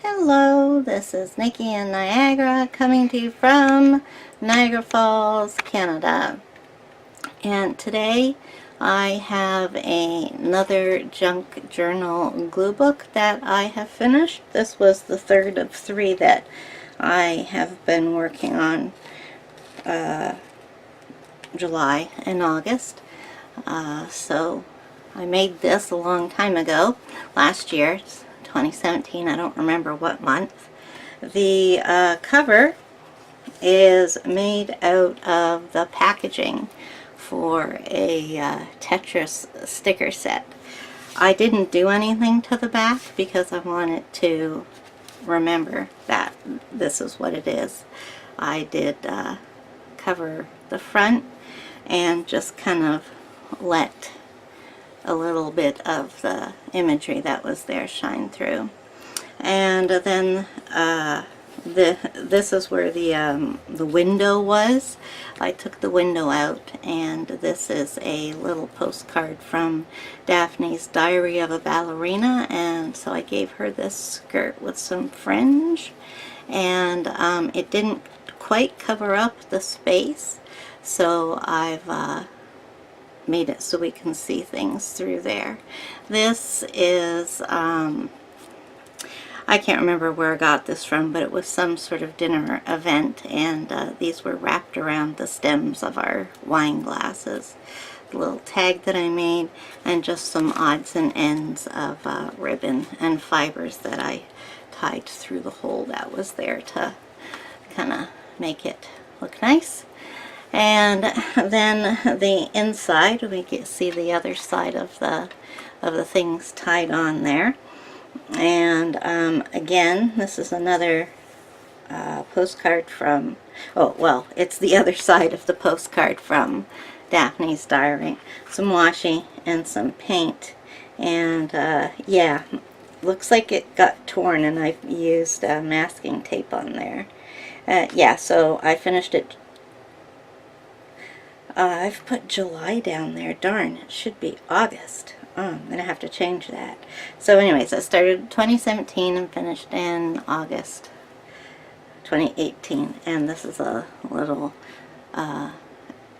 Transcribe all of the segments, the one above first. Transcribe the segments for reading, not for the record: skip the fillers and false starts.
Hello, this is Nikki in Niagara coming to you from Niagara Falls, Canada. And today I have another junk journal glue book that I have finished. This was the third of three that I have been working on July and August. So I made this a long time ago, last year, 2017, I don't remember what month. The cover is made out of the packaging for a Tetris sticker set. I didn't do anything to the back because I wanted to remember that this is what it is. I did cover the front and just kind of let a little bit of the imagery that was there shine through. And then this is where the window was. I took the window out, and this is a little postcard from Daphne's Diary of a Ballerina, and so I gave her this skirt with some fringe, and it didn't quite cover up the space, so I've made it so we can see things through there. This is I can't remember where I got this from, but it was some sort of dinner event, and these were wrapped around the stems of our wine glasses. The little tag that I made, and just some odds and ends of ribbon and fibers that I tied through the hole that was there to kind of make it look nice. And then the inside, we can see the other side of the things tied on there. And again, this is another postcard from, oh well, it's the other side of the postcard from Daphne's Diary. Some washi and some paint, and yeah, looks like it got torn, and I've used masking tape on there. Yeah, so I finished it. I've put July down there. Darn, it should be August. Oh, I'm going to have to change that. So anyways, I started 2017 and finished in August 2018. And this is a little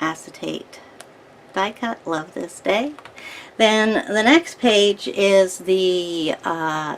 acetate die cut. Love this day. Then the next page is the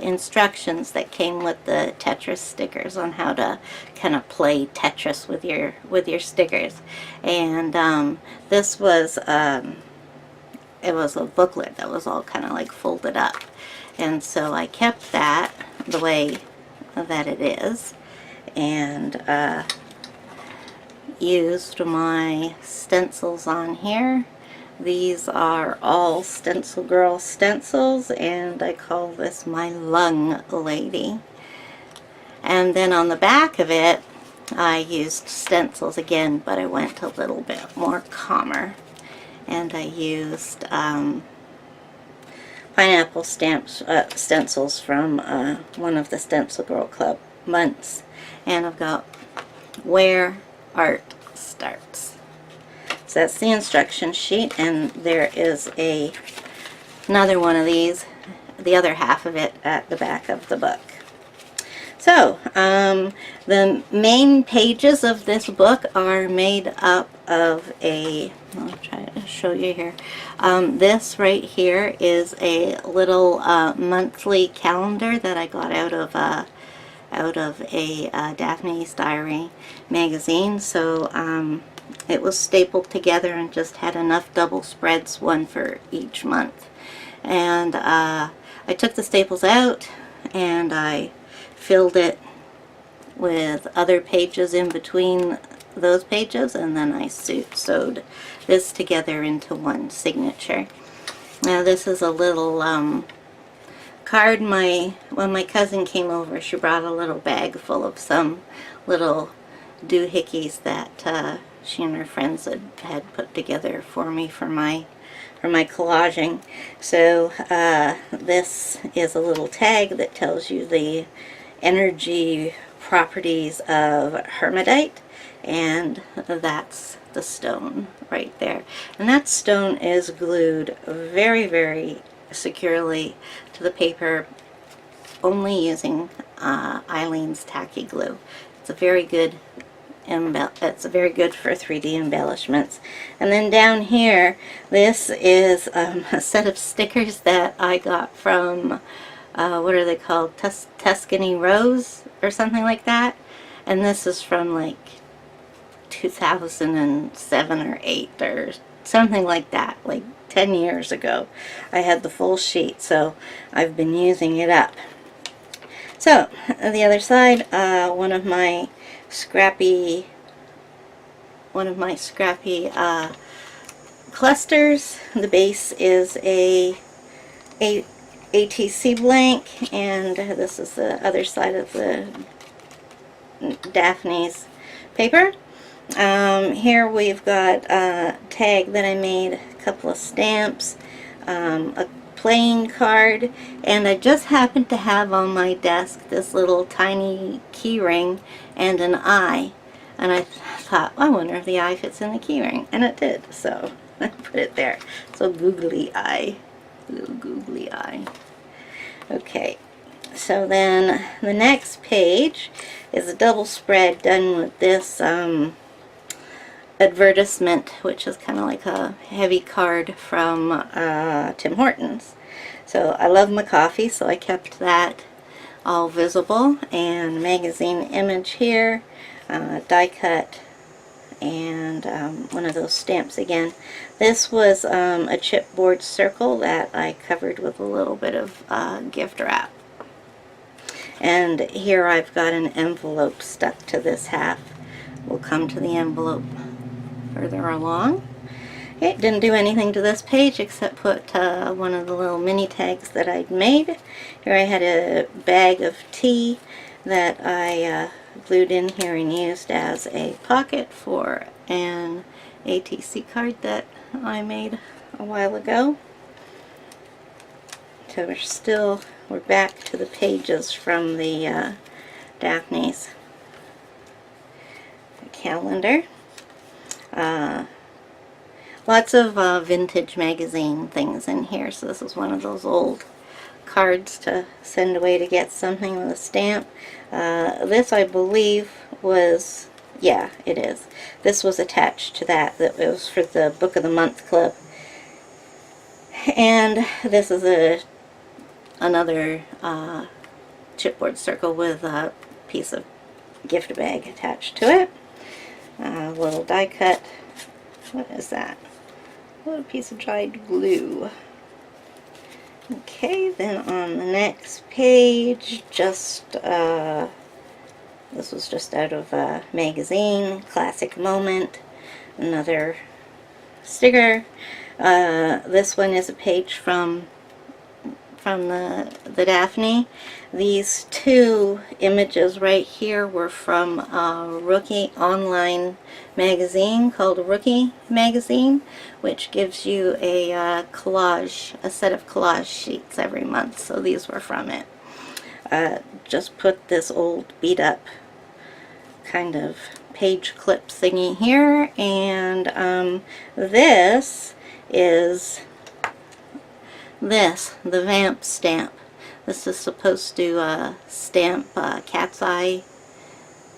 instructions that came with the Tetris stickers on how to kind of play Tetris with your stickers. And this was it was a booklet that was all kind of like folded up, and so I kept that the way that it is, and used my stencils on here. These are all Stencil Girl stencils, and I call this my lung lady. And then on the back of it I used stencils again, but I went a little bit more calmer, and I used pineapple stamps, stencils from one of the Stencil Girl Club months, and I've got Where Art Starts. So that's the instruction sheet, and there is another one of these, the other half of it, at the back of the book. So, the main pages of this book are made up of I'll try to show you here. This right here is a little monthly calendar that I got out of a Daphne's Diary magazine. So it was stapled together and just had enough double spreads, one for each month. And I took the staples out and I filled it with other pages in between those pages, and then I sewed this together into one signature. Now this is a little card. When my cousin came over, she brought a little bag full of some little doohickeys that she and her friends had put together for me for my collaging. So this is a little tag that tells you the energy properties of hermitite, and that's the stone right there. And that stone is glued very, very securely to the paper, only using Eileen's Tacky Glue. It's a very good for 3D embellishments. And then down here, this is a set of stickers that I got from, what are they called? Tuscany Rose or something like that. And this is from like 2007 or 8 or something like that, like 10 years ago. I had the full sheet, so I've been using it up. So, on the other side, one of my scrappy clusters. The base is a ATC blank, and this is the other side of the Daphne's paper. Here we've got a tag that I made, a couple of stamps, a playing card, and I just happened to have on my desk this little tiny key ring and an eye, and I thought, I wonder if the eye fits in the key ring, and it did, so I put it there. So googly eye, little googly eye. Okay, so then the next page is a double spread done with this advertisement, which is kind of like a heavy card from Tim Hortons. So I love my coffee, so I kept that all visible, and magazine image here, die cut, and one of those stamps again. This was a chipboard circle that I covered with a little bit of gift wrap. And here I've got an envelope stuck to this half. We'll come to the envelope further along. Okay, didn't do anything to this page except put one of the little mini tags that I'd made. Here I had a bag of tea that I glued in here and used as a pocket for an ATC card that I made a while ago. So we're back to the pages from the Daphne's calendar. Lots of vintage magazine things in here, so this is one of those old cards to send away to get something with a stamp. This, I believe, was, yeah, it is. This was attached to that. It was for the Book of the Month Club. And this is another chipboard circle with a piece of gift bag attached to it. A little die cut. What is that? A little piece of dried glue. Okay, then on the next page, this was just out of a magazine, Classic Moment, another sticker. This one is a page from the Daphne. These two images right here were from a Rookie online magazine called Rookie Magazine, which gives you a set of collage sheets every month. So these were from it. Just put this old beat up kind of page clip thingy here, and this is the Vamp stamp. This is supposed to stamp cat's eye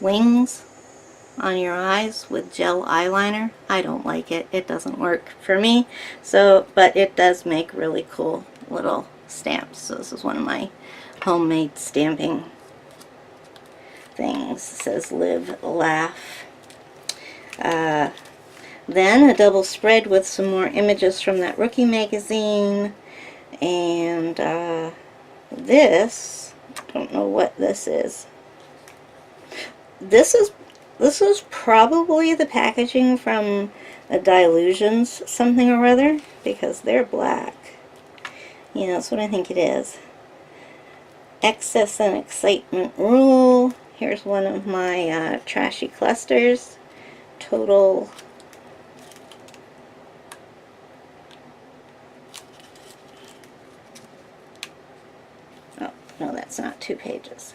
wings on your eyes with gel eyeliner. I don't like it. It doesn't work for me. So, but it does make really cool little stamps. So this is one of my homemade stamping things. It says live, laugh. Then a double spread with some more images from that Rookie magazine. And this, I don't know what this is. This is probably the packaging from a Dilutions something or other, because they're black. Yeah, that's what I think it is. Excess and Excitement Rule. Here's one of my trashy clusters. Total. Oh, no, that's not 2 pages.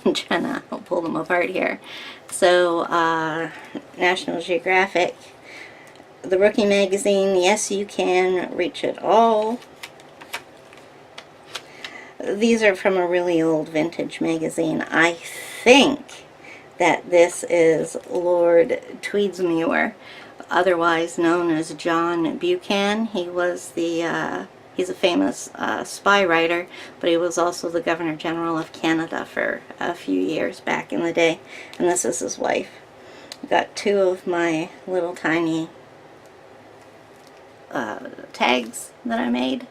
I'm trying to pull them apart here. So, National Geographic, the Rookie magazine, Yes You Can Reach It All. These are from a really old vintage magazine. I think that this is Lord Tweedsmuir, otherwise known as John Buchan. He was he's a famous spy writer, but he was also the Governor General of Canada for a few years back in the day. And this is his wife. I've got two of my little tiny tags that I made.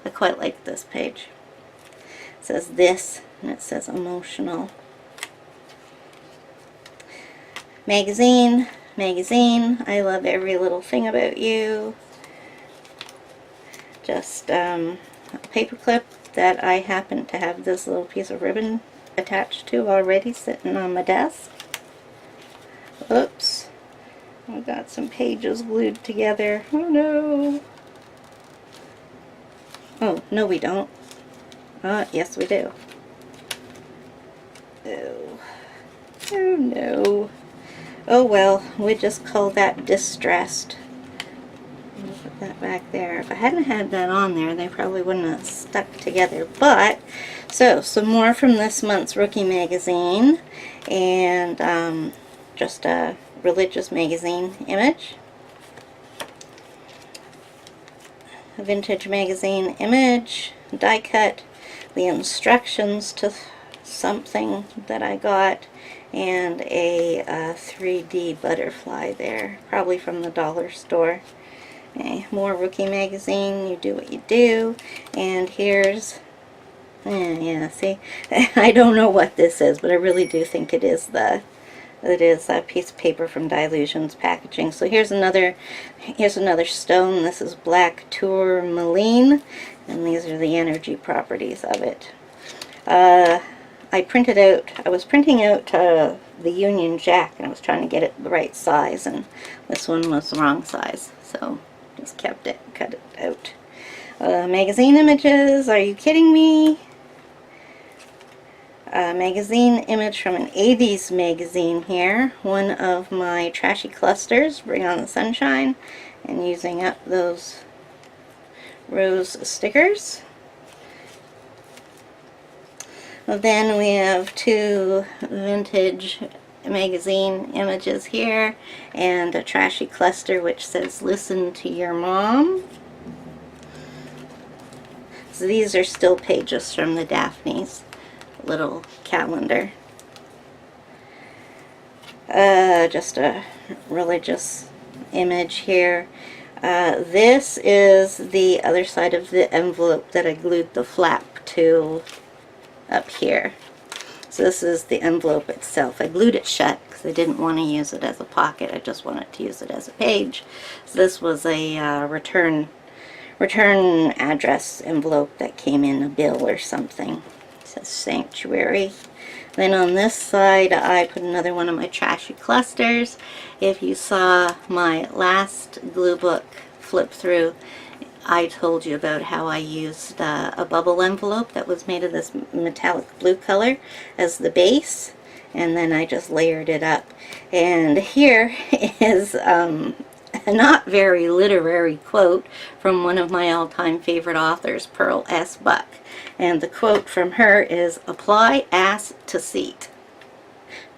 I quite like this page. It says this, and it says emotional. Magazine, magazine, I love every little thing about you. Just a paper clip that I happen to have this little piece of ribbon attached to already sitting on my desk. Oops. I've got some pages glued together. Oh no. Oh, no we don't. Yes we do. Oh. Oh no. Oh well, we just call that distressed. I'll put that back there. If I hadn't had that on there, they probably wouldn't have stuck together. But, so, some more from this month's Rookie magazine. And just a religious magazine image. A vintage magazine image. Die cut. The instructions to something that I got. And a 3D butterfly there, probably from the dollar store. Okay, more Rookie magazine, you do what you do. And here's, yeah, see, I don't know what this is, but I really do think it is a piece of paper from Dilutions Packaging. So here's another stone. This is black tourmaline, and these are the energy properties of it. I was printing out the Union Jack, and I was trying to get it the right size, and this one was the wrong size, so just cut it out. Magazine images, are you kidding me? Magazine image from an 80s magazine here, one of my trashy clusters, Bring on the Sunshine, and using up those rose stickers. Then we have two vintage magazine images here, and a trashy cluster which says listen to your mom. So these are still pages from the Daphne's little calendar. Just a religious image here. This is the other side of the envelope that I glued the flap to up here. So this is the envelope itself. I glued it shut because I didn't want to use it as a pocket. I just wanted to use it as a page. So this was a return address envelope that came in a bill or something. It says Sanctuary. Then on this side I put another one of my trashy clusters. If you saw my last glue book flip through, I told you about how I used a bubble envelope that was made of this metallic blue color as the base, and then I just layered it up. And here is a not very literary quote from one of my all-time favorite authors, Pearl S. Buck. And the quote from her is, "Apply ass to seat."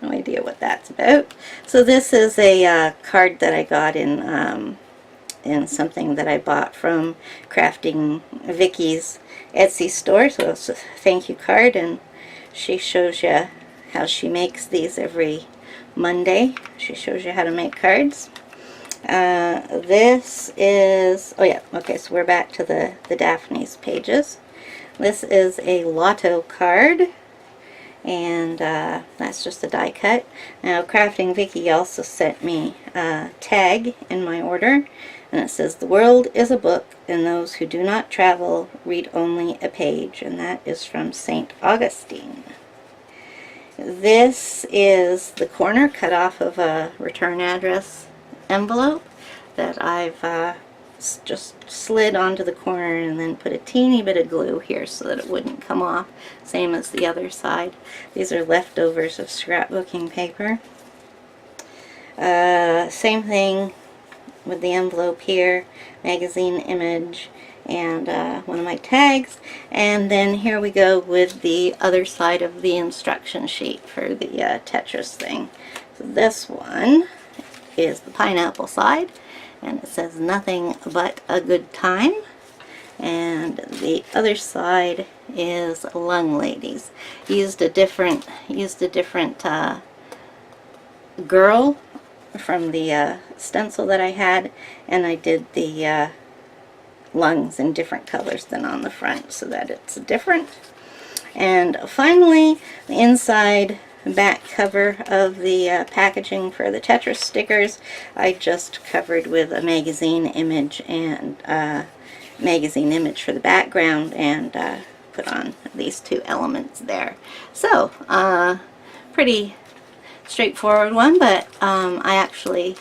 No idea what that's about. So this is a card that I got in something that I bought from Crafting Vicky's Etsy store. So it's a thank you card, and she shows you how she makes these every Monday. She shows you how to make cards. This is, oh yeah, okay, so we're back to the Daphne's pages. This is a Lotto card, and that's just a die cut. Now Crafting Vicky also sent me a tag in my order, and it says, "The world is a book, and those who do not travel read only a page," and that is from St. Augustine. This is the corner cut off of a return address envelope that I've just slid onto the corner and then put a teeny bit of glue here so that it wouldn't come off, same as the other side. These are leftovers of scrapbooking paper. Same thing with the envelope here, magazine image, and one of my tags. And then here we go with the other side of the instruction sheet for the Tetris thing. So this one is the pineapple side, and it says nothing but a good time. And the other side is Lung Ladies. Used a different girl from the stencil that I had, and I did the lungs in different colors than on the front so that it's different. And finally, the inside back cover of the packaging for the Tetris stickers, I just covered with a magazine image and magazine image for the background, and put on these two elements there. So pretty straightforward one, but I actually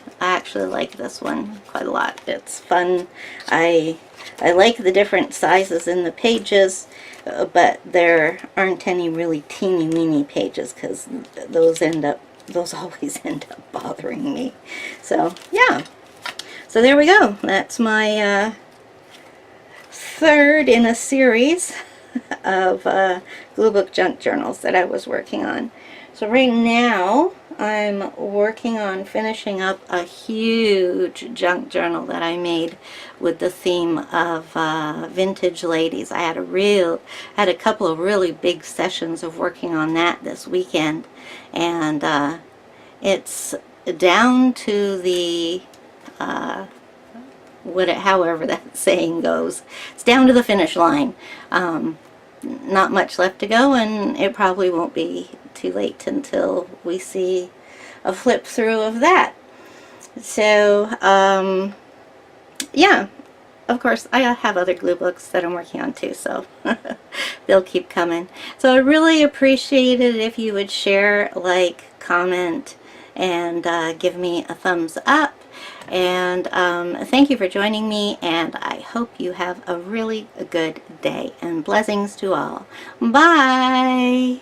like this one quite a lot. It's fun. I like the different sizes in the pages, but there aren't any really teeny weeny pages, because those always end up bothering me. So yeah, so there we go. That's my third in a series of Gluebook junk journals that I was working on. So right now I'm working on finishing up a huge junk journal that I made with the theme of vintage ladies. I had a couple of really big sessions of working on that this weekend, and it's down to the however that saying goes. It's down to the finish line. Not much left to go, and it probably won't be too late until we see a flip through of that. So yeah, of course I have other glue books that I'm working on too, so they'll keep coming. So I really appreciate it if you would share, like, comment, and give me a thumbs up. And thank you for joining me, and I hope you have a really good day, and blessings to all. Bye!